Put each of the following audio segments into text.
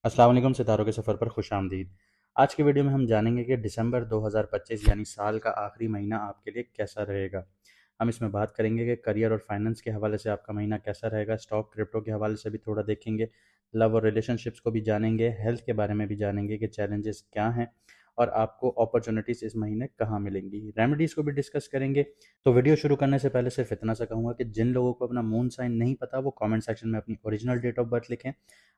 अस्सलाम वालेकुम, सितारों के सफ़र पर खुश आमदीद। आज की वीडियो में हम जानेंगे कि दिसंबर 2025 यानी साल का आखिरी महीना आपके लिए कैसा रहेगा। हम इसमें बात करेंगे कि करियर और फाइनेंस के हवाले से आपका महीना कैसा रहेगा, स्टॉक क्रिप्टो के हवाले से भी थोड़ा देखेंगे, लव और रिलेशनशिप्स को भी जानेंगे, हेल्थ के बारे में भी जानेंगे कि चैलेंजेस क्या हैं और आपको अपॉर्चुनिटीज़ इस महीने कहाँ मिलेंगी, रेमेडीज़ को भी डिस्कस करेंगे। तो वीडियो शुरू करने से पहले सिर्फ इतना सा कहूँगा कि जिन लोगों को अपना मून साइन नहीं पता वो कमेंट सेक्शन में अपनी ओरिजिनल डेट ऑफ बर्थ लिखें।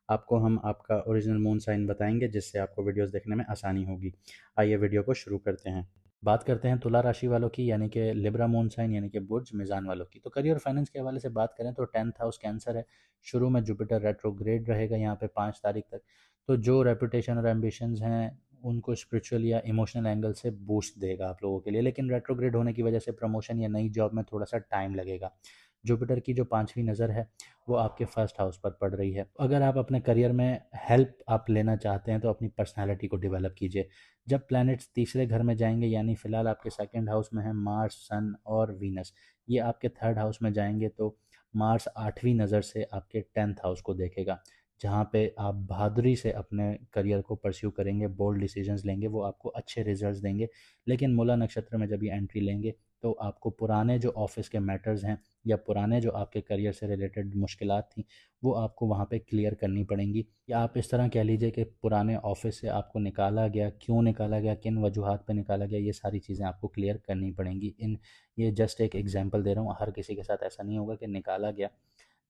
आपको हम आपका ओरिजिनल मून साइन बताएंगे जिससे आपको वीडियोस देखने में आसानी होगी। आइए वीडियो को शुरू करते हैं। बात करते हैं तुला राशि वालों की, यानी कि लिब्रा मून साइन यानी कि बुर्ज मिजान वालों की। तो करियर और फाइनेंस के हवाले से बात करें तो 10th हाउस कैंसर है। शुरू में जुपिटर रेट्रोग्रेड रहेगा यहाँ पे 5 तारीख तक। तो जो रेपुटेशन और एम्बिशंस हैं उनको स्पिरिचुअल या इमोशनल एंगल से बूस्ट देगा आप लोगों के लिए, लेकिन रेट्रोग्रेड होने की वजह से प्रमोशन या नई जॉब में थोड़ा सा टाइम लगेगा। जुपिटर की जो 5वीं नज़र है वो आपके फर्स्ट हाउस पर पड़ रही है। अगर आप अपने करियर में हेल्प आप लेना चाहते हैं तो अपनी पर्सनालिटी को डेवलप कीजिए। जब प्लैनेट्स तीसरे घर में जाएंगे, यानी फिलहाल आपके सेकंड हाउस में है मार्स, सन और वीनस, ये आपके थर्ड हाउस में जाएंगे तो मार्स 8वीं नज़र से आपके 10th हाउस को देखेगा, जहाँ पे आप बहादुरी से अपने करियर को परस्यू करेंगे, बोल्ड डिसीजंस लेंगे, वो आपको अच्छे रिजल्ट्स देंगे। लेकिन मूला नक्षत्र में जब ये एंट्री लेंगे तो आपको पुराने जो ऑफिस के मैटर्स हैं या पुराने जो आपके करियर से रिलेटेड मुश्किलात थी वो आपको वहाँ पे क्लियर करनी पड़ेंगी। या आप इस तरह कह लीजिए कि पुराने ऑफिस से आपको निकाला गया, क्यों निकाला गया, किन वजूहात पे निकाला गया, ये सारी चीज़ें आपको क्लियर करनी पड़ेंगी। ये जस्ट एक एग्जांपल दे रहा हूँ, हर किसी के साथ ऐसा नहीं होगा कि निकाला गया।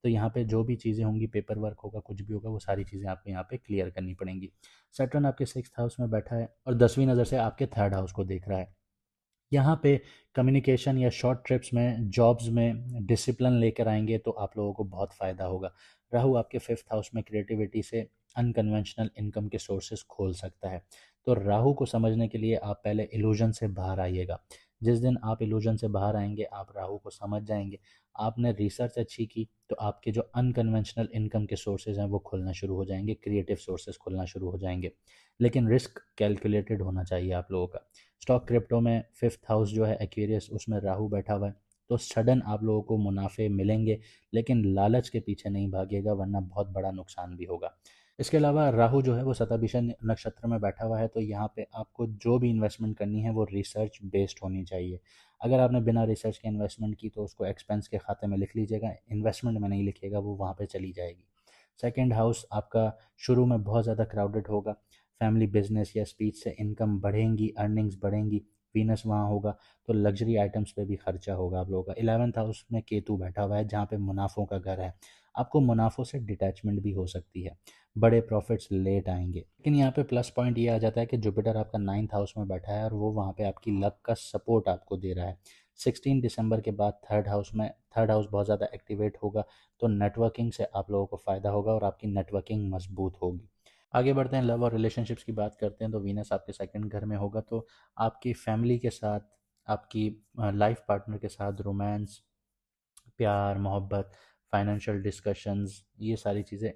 तो यहाँ पे जो भी चीज़ें होंगी, पेपर वर्क होगा, कुछ भी होगा, वो सारी चीज़ें आपको यहाँ पे क्लियर करनी पड़ेंगी। सैटर्न आपके 6th हाउस में बैठा है और 10वीं नज़र से आपके थर्ड हाउस को देख रहा है। यहाँ पे कम्युनिकेशन या शॉर्ट ट्रिप्स में, जॉब्स में डिसिप्लिन लेकर आएंगे तो आप लोगों को बहुत फ़ायदा होगा। राहु आपके 5th हाउस में क्रिएटिविटी से अनकन्वेंशनल इनकम के सोर्सेज खोल सकता है। तो राहु को समझने के लिए आप पहले इल्यूजन से बाहर आइएगा। जिस दिन आप इल्यूजन से बाहर आएंगे आप राहु को समझ जाएंगे। आपने रिसर्च अच्छी की तो आपके जो अनकन्वेंशनल इनकम के सोर्सेज हैं वो खुलना शुरू हो जाएंगे, क्रिएटिव सोर्सेज खुलना शुरू हो जाएंगे। लेकिन रिस्क कैलकुलेटेड होना चाहिए आप लोगों का। स्टॉक क्रिप्टो में 5th हाउस जो है एक्वेरियस, उसमें राहु बैठा हुआ है। तो सडन आप लोगों को मुनाफे मिलेंगे, लेकिन लालच के पीछे नहीं भागिएगा वरना बहुत बड़ा नुकसान भी होगा। इसके अलावा राहु जो है वो शतभिषा नक्षत्र में बैठा हुआ है, तो यहाँ पे आपको जो भी इन्वेस्टमेंट करनी है वो रिसर्च बेस्ड होनी चाहिए। अगर आपने बिना रिसर्च के इन्वेस्टमेंट की तो उसको एक्सपेंस के खाते में लिख लीजिएगा, इन्वेस्टमेंट में नहीं लिखिएगा, वो वहाँ पे चली जाएगी। सेकेंड हाउस आपका शुरू में बहुत ज़्यादा क्राउडेड होगा, फैमिली बिजनेस या स्पीच से इनकम बढ़ेंगी, अर्निंग्स बढ़ेंगी। वीनस वहाँ होगा तो लग्जरी आइटम्स पे भी खर्चा होगा आप लोगों का। 11th हाउस में केतु बैठा हुआ है जहाँ पे मुनाफों का घर है। आपको मुनाफों से डिटैचमेंट भी हो सकती है, बड़े प्रॉफिट्स लेट आएंगे। लेकिन यहाँ पे प्लस पॉइंट ये आ जाता है कि जुपिटर आपका 9th हाउस में बैठा है और वो वहाँ पे आपकी लक का सपोर्ट आपको दे रहा है। 16 दिसंबर के बाद थर्ड हाउस बहुत ज़्यादा एक्टिवेट होगा, तो नेटवर्किंग से आप लोगों को फ़ायदा होगा और आपकी नेटवर्किंग मजबूत होगी। आगे बढ़ते हैं, लव और रिलेशनशिप्स की बात करते हैं तो वीनस आपके सेकंड घर में होगा, तो आपकी फैमिली के साथ, आपकी लाइफ पार्टनर के साथ रोमांस, प्यार, मोहब्बत, फाइनेंशियल डिस्कशंस, ये सारी चीज़ें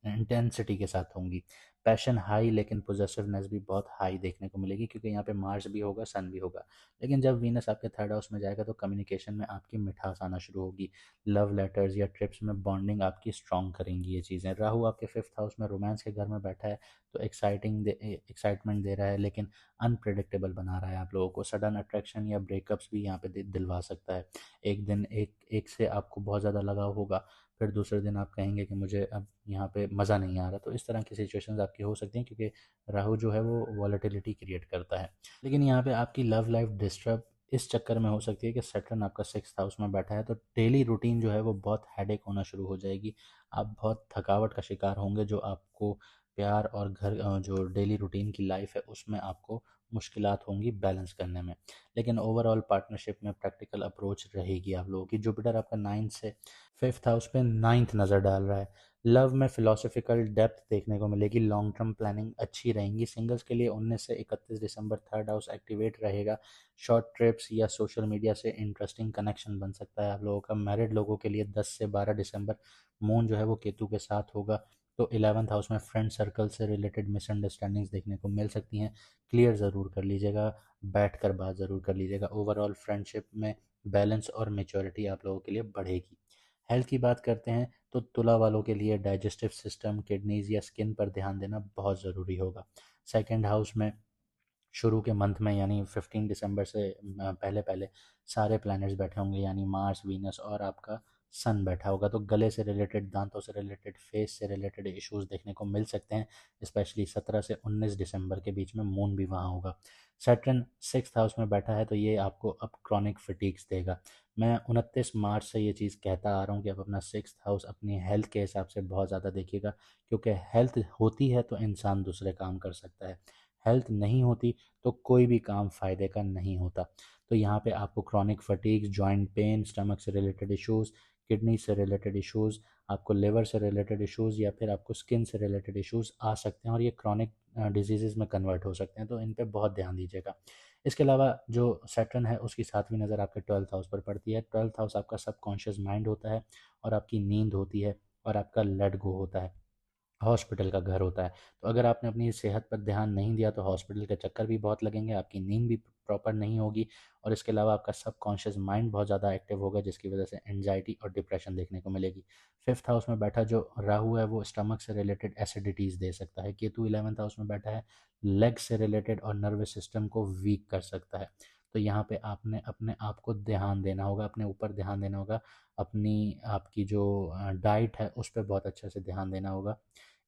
इंटेंसिटी के साथ होंगी। पैशन हाई, लेकिन पोजेसिवनेस भी बहुत हाई देखने को मिलेगी क्योंकि यहाँ पे मार्स भी होगा, सन भी होगा। लेकिन जब वीनस आपके थर्ड हाउस में जाएगा तो कम्युनिकेशन में आपकी मिठास आना शुरू होगी। लव लेटर्स या ट्रिप्स में बॉन्डिंग आपकी स्ट्रॉन्ग करेंगी ये चीज़ें। राहु आपके 5th हाउस में रोमांस के घर में बैठा है, तो एक्साइटमेंट दे रहा है, लेकिन अनप्रिडिक्टेबल बना रहा है आप लोगों को। सडन अट्रैक्शन या ब्रेकअप्स भी यहाँ पे दिलवा सकता है। एक दिन एक से आपको बहुत ज़्यादा लगाव होगा, फिर दूसरे दिन आप कहेंगे कि मुझे अब यहाँ पे मज़ा नहीं आ रहा। तो इस तरह की सिचुएशंस आपकी हो सकती हैं क्योंकि राहु जो है वो वॉलेटिलिटी क्रिएट करता है। लेकिन यहाँ पे आपकी लव लाइफ डिस्टर्ब इस चक्कर में हो सकती है कि सैटर्न आपका 6th हाउस में बैठा है, तो डेली रूटीन जो है वो बहुत हेडेक होना शुरू हो जाएगी। आप बहुत थकावट का शिकार होंगे, जो आपको प्यार और जो डेली रूटीन की लाइफ है उसमें आपको मुश्किलात होंगी बैलेंस करने में। लेकिन ओवरऑल पार्टनरशिप में प्रैक्टिकल अप्रोच रहेगी आप लोगों की। जुपिटर आपका 9th से 5th हाउस पे 9th नज़र डाल रहा है। लव में फिलोसफिकल डेप्थ देखने को मिलेगी, लॉन्ग टर्म प्लानिंग अच्छी रहेंगी। सिंगल्स के लिए 19 से 31 दिसंबर थर्ड हाउस एक्टिवेट रहेगा। शॉर्ट ट्रिप्स या सोशल मीडिया से इंटरेस्टिंग कनेक्शन बन सकता है आप लोगों का। मैरिड लोगों के लिए 10 से 12 दिसंबर मून जो है वो केतु के साथ होगा, तो 11th हाउस में फ्रेंड सर्कल से रिलेटेड मिसअंडरस्टैंडिंग्स देखने को मिल सकती हैं। क्लियर ज़रूर कर लीजिएगा, बैठकर बात ज़रूर कर लीजिएगा। ओवरऑल फ्रेंडशिप में बैलेंस और मेच्योरिटी आप लोगों के लिए बढ़ेगी। हेल्थ की बात करते हैं तो तुला वालों के लिए डाइजेस्टिव सिस्टम, किडनीज या स्किन पर ध्यान देना बहुत ज़रूरी होगा। सेकंड हाउस में शुरू के मंथ में यानी 15 दिसंबर से पहले पहले सारे प्लैनेट्स बैठे होंगे, यानी मार्स, वीनस और आपका सन बैठा होगा। तो गले से रिलेटेड, दांतों से रिलेटेड, फेस से रिलेटेड इश्यूज देखने को मिल सकते हैं। स्पेशली 17 से 19 दिसंबर के बीच में मून भी वहाँ होगा। सैटर्न 6th हाउस में बैठा है तो ये आपको अब क्रॉनिक फटीग्स देगा। मैं 29 मार्च से ये चीज़ कहता आ रहा हूँ कि आप अपना 6th हाउस अपनी हेल्थ के हिसाब से बहुत ज़्यादा देखिएगा, क्योंकि हेल्थ होती है तो इंसान दूसरे काम कर सकता है, हेल्थ नहीं होती तो कोई भी काम फ़ायदे का नहीं होता। तो यहाँ पे आपको क्रॉनिक फटीग्स, जॉइंट पेन, स्टमक से रिलेटेड इश्यूज़, किडनी से रिलेटेड इश्यूज़, आपको लिवर से रिलेटेड इश्यूज़ या फिर आपको स्किन से रिलेटेड इश्यूज़ आ सकते हैं और ये क्रॉनिक डिजीज़ में कन्वर्ट हो सकते हैं, तो इन पे बहुत ध्यान दीजिएगा। इसके अलावा जो सैटर्न है उसकी 7वीं नज़र आपके 12th हाउस पर पड़ती है। 12th हाउस आपका सबकॉन्शियस माइंड होता है और आपकी नींद होती है और आपका लेट गो होता है, हॉस्पिटल का घर होता है। तो अगर आपने अपनी सेहत पर ध्यान नहीं दिया तो हॉस्पिटल के चक्कर भी बहुत लगेंगे, आपकी नींद भी प्रॉपर नहीं होगी और इसके अलावा आपका सबकॉन्शियस माइंड बहुत ज़्यादा एक्टिव होगा, जिसकी वजह से एंजाइटी और डिप्रेशन देखने को मिलेगी। 5th हाउस में बैठा जो राहु है वो स्टमक से रिलेटेड एसिडिटीज़ दे सकता है। केतु 11th हाउस में बैठा है, लेग से रिलेटेड और नर्वस सिस्टम को वीक कर सकता है। तो यहाँ पे आपने अपने आप को ध्यान देना होगा, अपने ऊपर ध्यान देना होगा, अपनी आपकी जो डाइट है उस पर बहुत अच्छे से ध्यान देना होगा।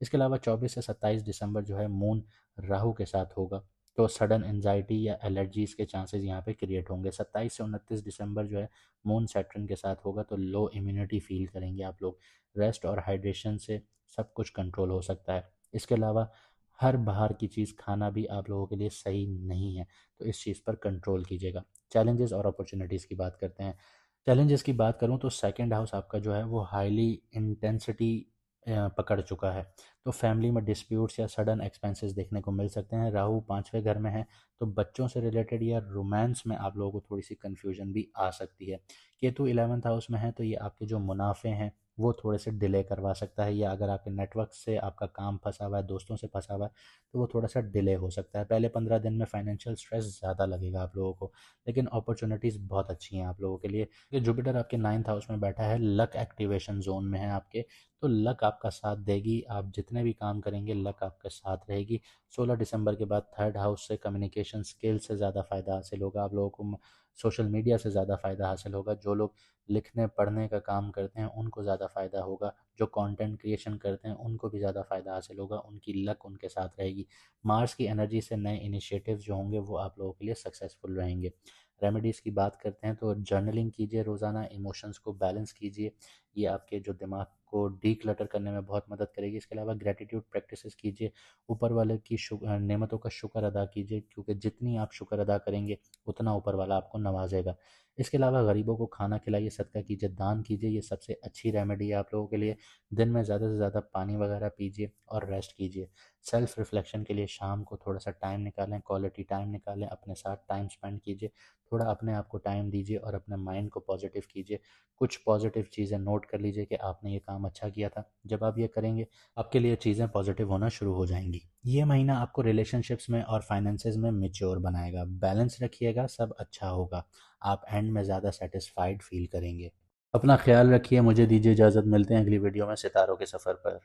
इसके अलावा 24 से 27 दिसंबर जो है मून राहु के साथ होगा, तो सडन एंजाइटी या एलर्जीज़ के चांसेस यहाँ पे क्रिएट होंगे। 27 से 29 दिसंबर जो है मून सैटर्न के साथ होगा, तो लो इम्यूनिटी फील करेंगे आप लोग। रेस्ट और हाइड्रेशन से सब कुछ कंट्रोल हो सकता है। इसके अलावा हर बाहर की चीज़ खाना भी आप लोगों के लिए सही नहीं है, तो इस चीज़ पर कंट्रोल कीजिएगा। चैलेंजेस और अपॉर्चुनिटीज़ की बात करते हैं। चैलेंजेस की बात करूँ तो सेकंड हाउस आपका जो है वो हाईली इंटेंसिटी पकड़ चुका है, तो फैमिली में डिस्प्यूट्स या सडन एक्सपेंसेस देखने को मिल सकते हैं। राहु 5वें घर में है तो बच्चों से रिलेटेड या रोमांस में आप लोगों को थोड़ी सी कन्फ्यूजन भी आ सकती है। केतु 11th हाउस में है तो ये आपके जो मुनाफे हैं वो थोड़े से डिले करवा सकता है, या अगर आपके नेटवर्क से आपका काम फंसा हुआ है, दोस्तों से फंसा हुआ है, तो वो थोड़ा सा डिले हो सकता है। पहले 15 दिन में फाइनेंशियल स्ट्रेस ज़्यादा लगेगा आप लोगों को, लेकिन अपॉर्चुनिटीज़ बहुत अच्छी हैं आप लोगों के लिए। ये जुपिटर आपके 9th हाउस में बैठा है, लक एक्टिवेशन जोन में है आपके, तो लक आपका साथ देगी, आप जितने भी काम करेंगे लक आपके साथ रहेगी। 16 दिसंबर के बाद 3rd हाउस से कम्युनिकेशन स्किल से ज़्यादा फ़ायदा हासिल होगा आप लोगों को, सोशल मीडिया से ज़्यादा फ़ायदा हासिल होगा। जो लोग लिखने पढ़ने का काम करते हैं उनको ज़्यादा फ़ायदा होगा, जो कंटेंट क्रिएशन करते हैं उनको भी ज़्यादा फ़ायदा हासिल होगा, उनकी लक उनके साथ रहेगी। मार्स की एनर्जी से नए इनिशिएटिव जो होंगे वो आप लोगों के लिए सक्सेसफुल रहेंगे। रेमेडीज़ की बात करते हैं तो जर्नलिंग कीजिए, रोज़ाना इमोशंस को बैलेंस कीजिए, ये आपके जो दिमाग को डीक्लटर करने में बहुत मदद करेगी। इसके अलावा ग्रैटिट्यूड प्रैक्टिसेस कीजिए, ऊपर वाले की नेमतों का शुक्र अदा कीजिए, क्योंकि जितनी आप शुक्र अदा करेंगे उतना ऊपर वाला आपको नवाजेगा। इसके अलावा गरीबों को खाना खिलाइए, सदका कीजिए, दान कीजिए, ये सबसे अच्छी रेमेडी है आप लोगों के लिए। दिन में ज़्यादा से ज़्यादा पानी वगैरह पीजिए और रेस्ट कीजिए। सेल्फ रिफ्लेक्शन के लिए शाम को थोड़ा सा टाइम निकालें, क्वालिटी टाइम निकालें, अपने साथ टाइम स्पेंड कीजिए, थोड़ा अपने आप को टाइम दीजिए और अपने माइंड को पॉजिटिव कीजिए। कुछ पॉजिटिव चीज़ें नोट कर लीजिए कि आपने ये काम अच्छा किया था। जब आप ये करेंगे आपके लिए चीज़ें पॉजिटिव होना शुरू हो जाएंगी। ये महीना आपको रिलेशनशिप्स में और फाइनेंसेस में मेच्योर बनाएगा। बैलेंस रखिएगा, सब अच्छा होगा, आप एंड में ज़्यादा सेटिस्फाइड फील करेंगे। अपना ख्याल रखिए, मुझे दीजिए इजाज़त, मिलते हैं अगली वीडियो में सितारों के सफ़र पर।